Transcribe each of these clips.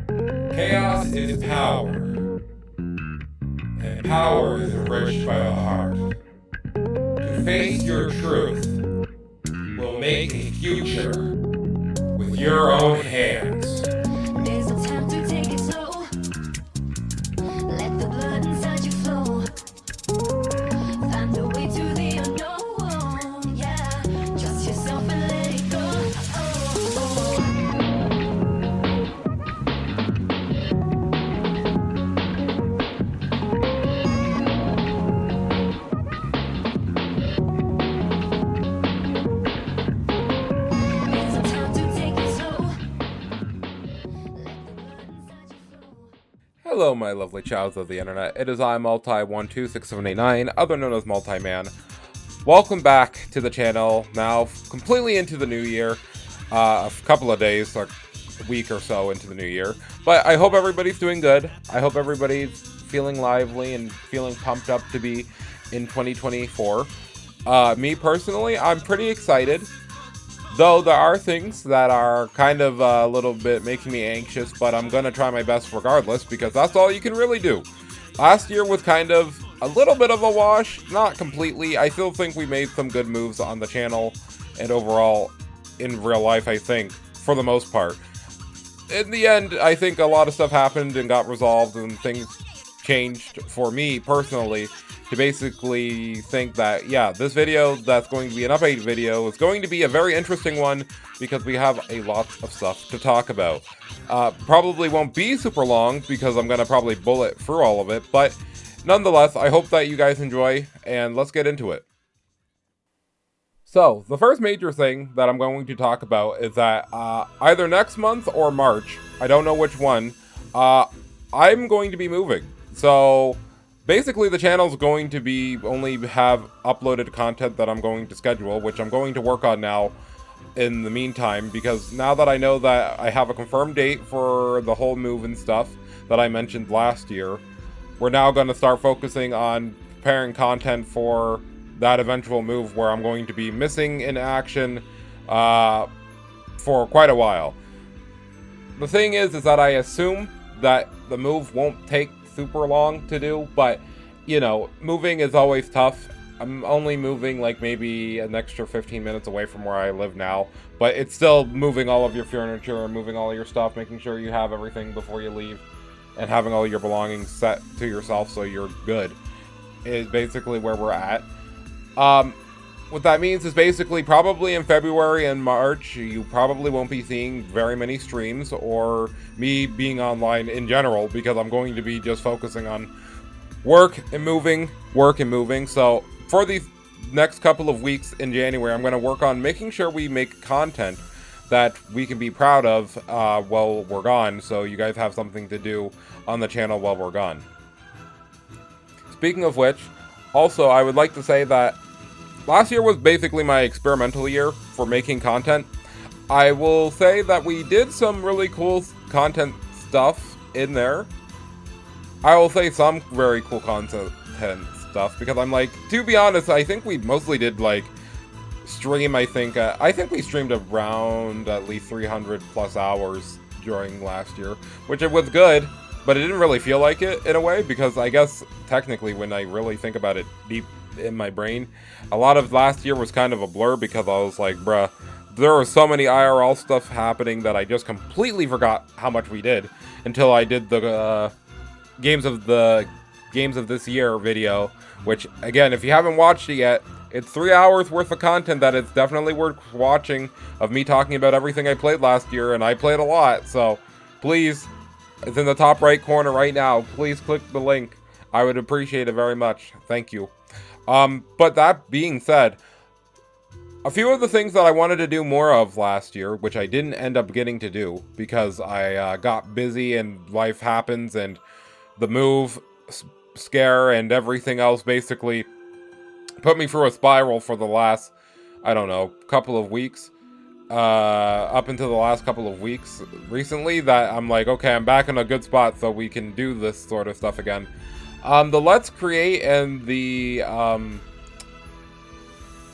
Chaos is power, and power is enriched by the heart. To face your truth will make a future with your own hands. There's no time to take it slow. Let the blood inside you flow. Find a way to the unknown. Yeah, trust yourself and let it go. There's no time to take it slow. Let the blood inside you flow. Hello, my lovely childs of the internet. It is I, Multi126789, other known as Multi-Man. Welcome back to the channel, now completely into the new year. A couple of days, like a week or so into the new year. But I hope everybody's doing good. I hope everybody's feeling lively and feeling pumped up to be in 2024. Me personally, I'm pretty excited. Though there are things that are kind of a little bit making me anxious, but I'm going to try my best regardless, because that's all you can really do. Last year was kind of a little bit of a wash, not completely. I still think we made some good moves on the channel, and overall, in real life, I think, for the most part. In the end, I think a lot of stuff happened and got resolved, and things changed for me personally to basically think that, yeah, this video that's going to be an update video is going to be a very interesting one because we have a lot of stuff to talk about. Probably won't be super long because I'm going to probably bullet through all of it, but nonetheless, I hope that you guys enjoy, and let's get into it. So, the first major thing that I'm going to talk about is that either next month or March, I don't know which one, I'm going to be moving. So, basically the channel's going to be only have uploaded content that I'm going to schedule, which I'm going to work on now in the meantime, because now that I know that I have a confirmed date for the whole move and stuff that I mentioned last year, we're now going to start focusing on preparing content for that eventual move where I'm going to be missing in action for quite a while. The thing is that I assume that the move won't take super long to do, but you know, moving is always tough. I'm only moving like maybe an extra 15 minutes away from where I live now, but it's still moving all of your furniture, moving all of your stuff, making sure you have everything before you leave, and having all your belongings set to yourself so you're good is basically where we're at. What that means is basically probably in February and March, you probably won't be seeing very many streams or me being online in general, because I'm going to be just focusing on work and moving. So for these next couple of weeks in January, I'm going to work on making sure we make content that we can be proud of while we're gone, so you guys have something to do on the channel while we're gone. Speaking of which, also I would like to say that last year was basically my experimental year for making content. I will say that we did some really cool content stuff in there. I will say some very cool content stuff, because I'm like, to be honest, I think we mostly did like stream, I think we streamed around at least 300 plus hours during last year, which it was good, but it didn't really feel like it in a way, because I guess technically when I really think about it deep in my brain, a lot of last year was kind of a blur, because I was like, bruh, there was so many IRL stuff happening that I just completely forgot how much we did until I did the games of this year video, which again, if you haven't watched it yet, it's 3 hours worth of content that is definitely worth watching, of me talking about everything I played last year, and I played a lot, so please, it's in the top right corner right now, please click the link. I would appreciate it very much. Thank you. But that being said, a few of the things that I wanted to do more of last year, which I didn't end up getting to do because I got busy and life happens, and the move scare and everything else basically put me through a spiral for the last, I don't know, couple of weeks. Up until the last couple of weeks recently, that I'm like, okay, I'm back in a good spot so we can do this sort of stuff again. The Let's Create and the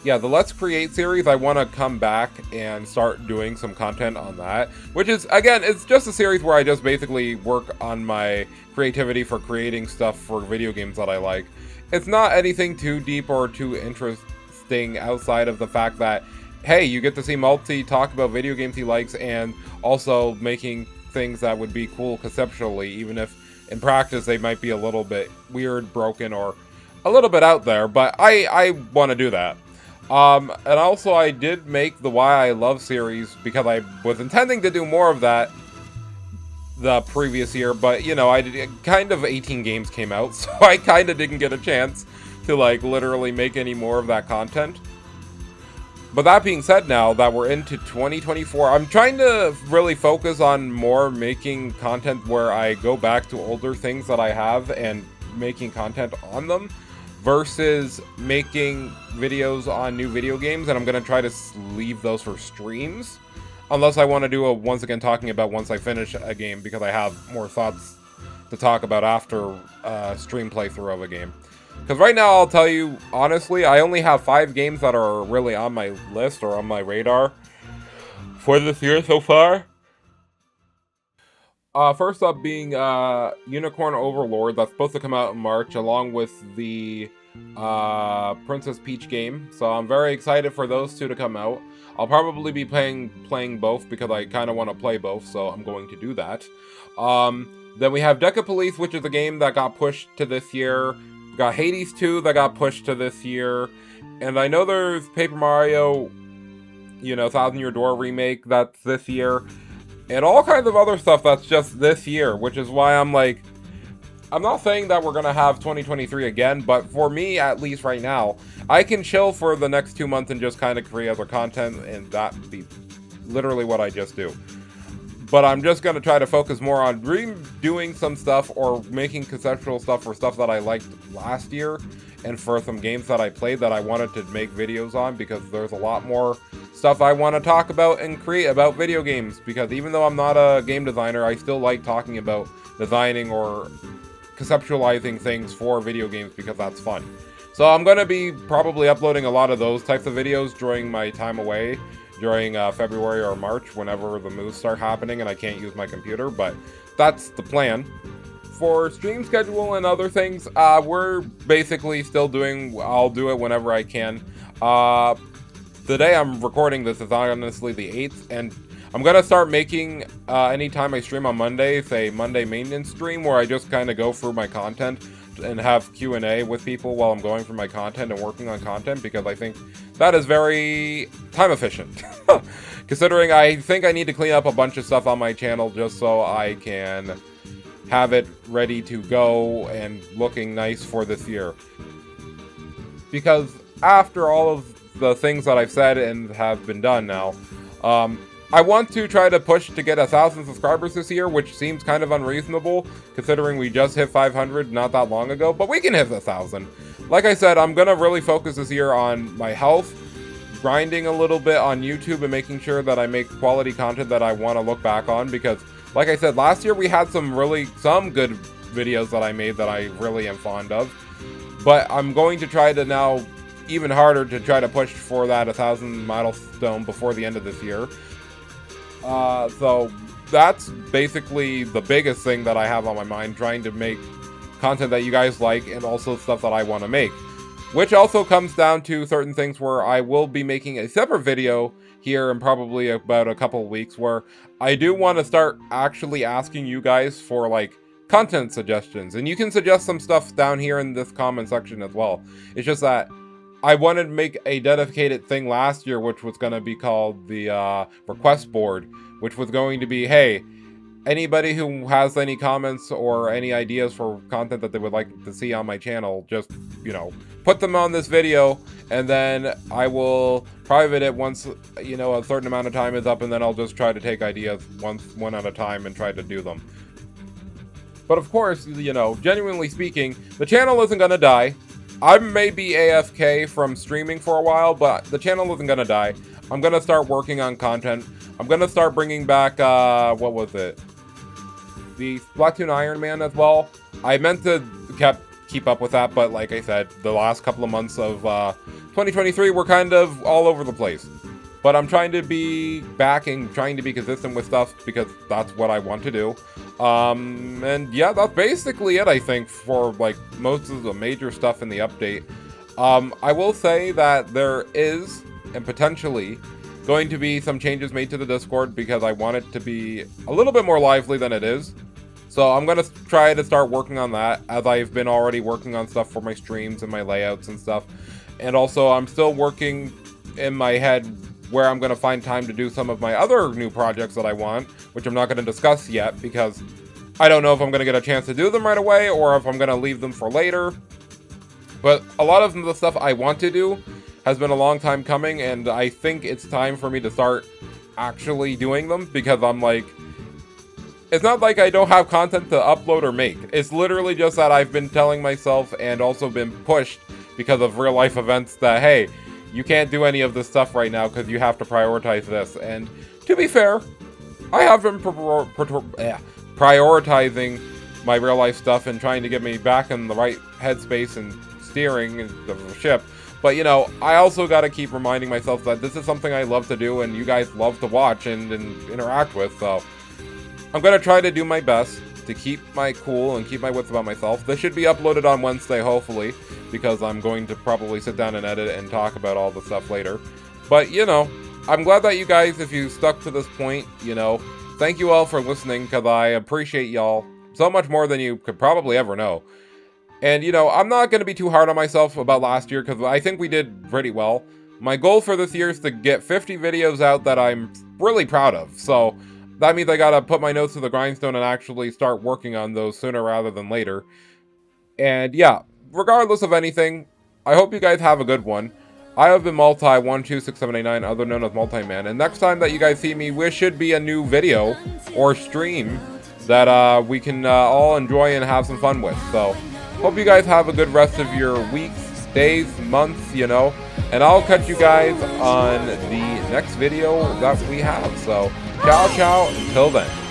yeah, the Let's Create series, I want to come back and start doing some content on that. Which is, again, it's just a series where I just basically work on my creativity for creating stuff for video games that I like. It's not anything too deep or too interesting outside of the fact that, hey, you get to see Multi talk about video games he likes and also making things that would be cool conceptually, even if in practice they might be a little bit weird, broken, or a little bit out there, but I want to do that. And also I did make the Why I Love series because I was intending to do more of that the previous year, but you know, I did, kind of 18 games came out, so I kind of didn't get a chance to like literally make any more of that content. But that being said, now that we're into 2024, I'm trying to really focus on more making content where I go back to older things that I have and making content on them versus making videos on new video games, and I'm going to try to leave those for streams. Unless I want to do a, once again, talking about once I finish a game, because I have more thoughts to talk about after stream playthrough of a game. Because right now, I'll tell you, honestly, I only have 5 games that are really on my list or on my radar for this year so far. First up being Unicorn Overlord, that's supposed to come out in March, along with the Princess Peach game. So I'm very excited for those two to come out. I'll probably be playing both because I kind of want to play both, so I'm going to do that. Then we have Deca Police, which is a game that got pushed to this year. We got Hades 2 that got pushed to this year. And I know there's Paper Mario, you know, Thousand Year Door remake that's this year. And all kinds of other stuff that's just this year, which is why I'm like, I'm not saying that we're going to have 2023 again, but for me, at least right now, I can chill for the next 2 months and just kind of create other content, and that be literally what I just do. But I'm just going to try to focus more on redoing some stuff or making conceptual stuff for stuff that I liked last year, and for some games that I played that I wanted to make videos on, because there's a lot more stuff I want to talk about and create about video games, because even though I'm not a game designer, I still like talking about designing or conceptualizing things for video games because that's fun. So I'm going to be probably uploading a lot of those types of videos during my time away, during February or March, whenever the moves start happening and I can't use my computer, but that's the plan. For stream schedule and other things, we're basically still doing, I'll do it whenever I can. The day I'm recording this is honestly the 8th, and I'm going to start making, anytime I stream on Monday, say Monday maintenance stream, where I just kind of go through my content and have Q&A with people while I'm going through my content and working on content, because I think that is very time efficient. Considering I think I need to clean up a bunch of stuff on my channel just so I can have it ready to go and looking nice for this year. Because after all of the things that I've said and have been done now, I want to try to push to get 1,000 subscribers this year, which seems kind of unreasonable, considering we just hit 500 not that long ago, but we can hit 1,000. Like I said, I'm going to really focus this year on my health, grinding a little bit on YouTube, and making sure that I make quality content that I want to look back on, because, like I said, last year we had some good videos that I made that I really am fond of, but I'm going to try to now, even harder, to try to push for that 1,000 milestone before the end of this year. So that's basically the biggest thing that I have on my mind, trying to make content that you guys like and also stuff that I want to make. Which also comes down to certain things where I will be making a separate video here in probably about a couple of weeks, where I do want to start actually asking you guys for like content suggestions. And you can suggest some stuff down here in this comment section as well. It's just that I wanted to make a dedicated thing last year, which was going to be called the request board, which was going to be, hey, anybody who has any comments or any ideas for content that they would like to see on my channel, just, you know, put them on this video, and then I will private it once, you know, a certain amount of time is up, and then I'll just try to take ideas one at a time and try to do them. But of course, you know, genuinely speaking, the channel isn't going to die. I may be AFK from streaming for a while, but the channel isn't gonna die. I'm gonna start working on content. I'm gonna start bringing back, what was it? The Splatoon Iron Man as well. I meant to keep up with that, but like I said, the last couple of months of 2023, we're kind of all over the place. But I'm trying to be back and trying to be consistent with stuff because that's what I want to do. And yeah, that's basically it, I think, for like most of the major stuff in the update. I will say that there is, and potentially, going to be some changes made to the Discord because I want it to be a little bit more lively than it is. So I'm going to try to start working on that, as I've been already working on stuff for my streams and my layouts and stuff. And also, I'm still working in my head where I'm going to find time to do some of my other new projects that I want, which I'm not going to discuss yet because I don't know if I'm going to get a chance to do them right away or if I'm going to leave them for later. But a lot of the stuff I want to do has been a long time coming, and I think it's time for me to start actually doing them because I'm like, it's not like I don't have content to upload or make. It's literally just that I've been telling myself and also been pushed because of real life events that, hey, you can't do any of this stuff right now because you have to prioritize this. And to be fair, I have been prioritizing my real life stuff and trying to get me back in the right headspace and steering the ship. But, you know, I also got to keep reminding myself that this is something I love to do and you guys love to watch and interact with. So I'm going to try to do my best to keep my cool and keep my wits about myself. This should be uploaded on Wednesday, hopefully, because I'm going to probably sit down and edit and talk about all the stuff later. But, you know, I'm glad that you guys, if you stuck to this point, you know, thank you all for listening because I appreciate y'all so much more than you could probably ever know. And, you know, I'm not going to be too hard on myself about last year because I think we did pretty well. My goal for this year is to get 50 videos out that I'm really proud of. So that means I got to put my nose to the grindstone and actually start working on those sooner rather than later. And yeah, regardless of anything, I hope you guys have a good one. I have been Multi126789, other known as Multi-Man. And next time that you guys see me, there should be a new video or stream that we can all enjoy and have some fun with. So hope you guys have a good rest of your weeks, days, months, you know. And I'll catch you guys on the next video that we have. So, ciao, ciao, until then.